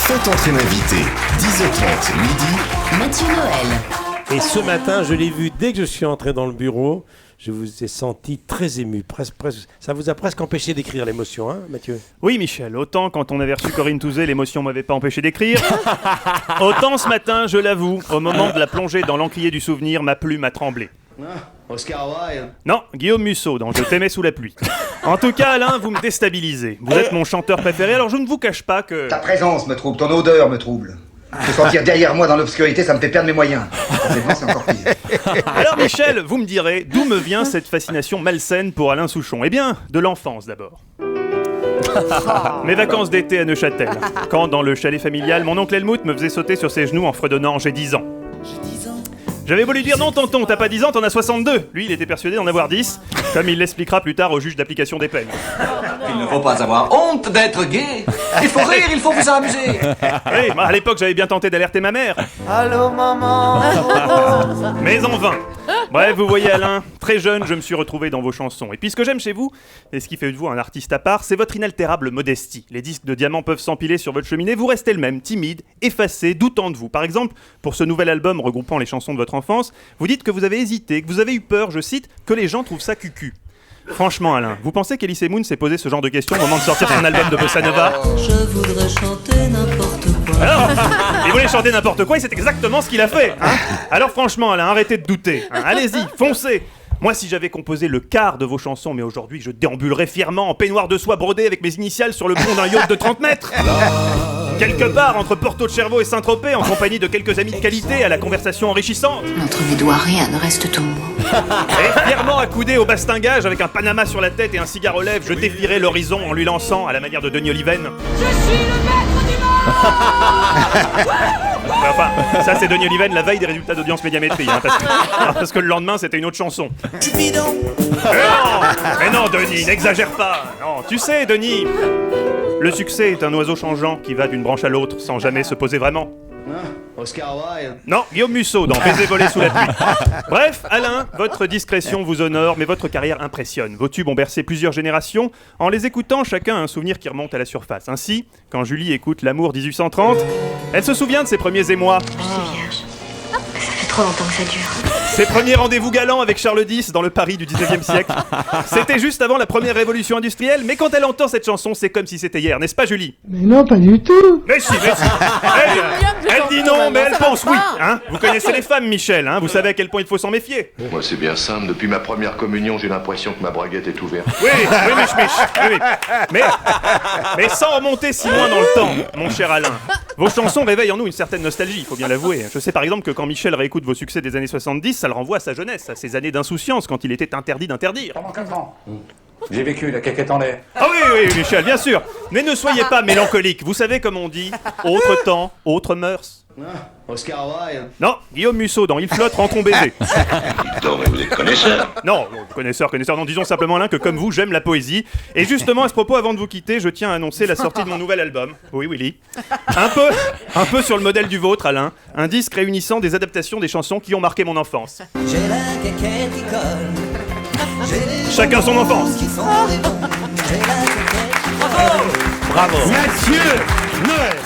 Faites entrer l'invité. 10h30, midi. Mathieu Noël. Et ce matin, je l'ai vu dès que je suis entré dans le bureau. Je vous ai senti très ému. Ça vous a presque empêché d'écrire l'émotion, hein, Mathieu? Oui, Michel. Autant quand on avait reçu Corinne Touzé, l'émotion m'avait pas empêché d'écrire. Autant ce matin, je l'avoue, au moment de la plongée dans l'encrier du souvenir, ma plume a tremblé. Oscar Wilde. Non, Guillaume Musso dans Je t'aimais sous la pluie. En tout cas, Alain, vous me déstabilisez. Vous êtes mon chanteur préféré, alors je ne vous cache pas que... Ta présence me trouble, ton odeur me trouble. Te sentir derrière moi dans l'obscurité, ça me fait perdre mes moyens. Forcément, c'est encore pire. Alors Michel, vous me direz, d'où me vient cette fascination malsaine pour Alain Souchon? Eh bien, de l'enfance d'abord. Mes vacances d'été à Neuchâtel, quand dans le chalet familial, mon oncle Helmut me faisait sauter sur ses genoux en fredonnant « J'ai 10 ans ». J'avais beau lui dire « Non tonton, t'as pas 10 ans, t'en as 62 ». Lui, il était persuadé d'en avoir 10, comme il l'expliquera plus tard au juge d'application des peines. Il ne faut pas avoir honte d'être gay. Il faut rire, il faut vous amuser. Oui, à l'époque, j'avais bien tenté d'alerter ma mère. Allô maman. Mais en vain. Bref, vous voyez Alain, très jeune, je me suis retrouvé dans vos chansons. Et puis ce que j'aime chez vous, et ce qui fait de vous un artiste à part, c'est votre inaltérable modestie. Les disques de diamants peuvent s'empiler sur votre cheminée, vous restez le même, timide, effacé, doutant de vous. Par exemple, pour ce nouvel album regroupant les chansons de votre enfance, vous dites que vous avez hésité, que vous avez eu peur, je cite, que les gens trouvent ça cucu. Franchement Alain, vous pensez qu'Elysée Moon s'est posé ce genre de questions au moment de sortir son album de Bossa Nova? Je voudrais chanter n'importe quoi. Alors, il voulait chanter n'importe quoi et c'est exactement ce qu'il a fait, hein. Alors franchement Alain, arrêtez de douter, hein. Allez-y, foncez. Moi si j'avais composé le quart de vos chansons, mais aujourd'hui je déambulerais fièrement en peignoir de soie brodé avec mes initiales sur le pont d'un yacht de 30 mètres. Quelque part entre Porto de Chervaux et Saint-Tropez, en compagnie de quelques amis de qualité à la conversation enrichissante. Entre mes doigts, rien ne reste tout mou. Et fièrement accoudé au bastingage avec un panama sur la tête et un cigare aux lèvres, je défierais l'horizon en lui lançant, à la manière de Denis Oliven. Je suis le maître du monde. Enfin, ça c'est Denis Oliven la veille des résultats d'audience médiamétrie, hein, parce que le lendemain c'était une autre chanson. Mais non, Denis, n'exagère pas. Non, tu sais, Denis, le succès est un oiseau changeant qui va d'une branche à l'autre sans jamais se poser vraiment. Oscar Wilde. Non, Guillaume Musso dans Baiser volé sous la pluie. Bref, Alain, votre discrétion vous honore, mais votre carrière impressionne. Vos tubes ont bercé plusieurs générations. En les écoutant, chacun a un souvenir qui remonte à la surface. Ainsi, quand Julie écoute L'amour 1830, elle se souvient de ses premiers émois. Je suis vierge. Ça fait trop longtemps que ça dure. Ses premiers rendez-vous galants avec Charles X dans le Paris du 19e siècle. C'était juste avant la première révolution industrielle, mais quand elle entend cette chanson, c'est comme si c'était hier, n'est-ce pas Julie? Mais non, pas du tout. Mais si. Elle dit non, mais elle pense oui, hein. Vous connaissez les femmes, Michel, hein. Vous savez à quel point il faut s'en méfier. Moi, c'est bien simple. Depuis ma première communion, j'ai l'impression que ma braguette est ouverte. Oui, Mich. Mais sans remonter si loin dans le temps, mon cher Alain. Vos chansons réveillent en nous une certaine nostalgie, il faut bien l'avouer. Je sais par exemple que quand Michel réécoute vos succès des années 70, ça le renvoie à sa jeunesse, à ses années d'insouciance, quand il était interdit d'interdire. Pendant 4 ans. J'ai vécu la caquette en l'air. Ah oui, Michel, bien sûr. Mais ne soyez pas mélancolique. Vous savez comme on dit, autre temps, autre mœurs. Oscar Wilde. Non, Guillaume Musso dans Il flotte, rencontre baiser. Non, mais vous êtes connaisseur. Non, connaisseur, non, disons simplement Alain que comme vous, j'aime la poésie. Et justement, à ce propos, avant de vous quitter, je tiens à annoncer la sortie de mon nouvel album. Oui, Willy. Un peu sur le modèle du vôtre, Alain. Un disque réunissant des adaptations des chansons qui ont marqué mon enfance. J'ai la caquette qui colle. Chacun son enfance. Qui font des bons. J'ai la caquette qui colle. Bravo. Mathieu Noël.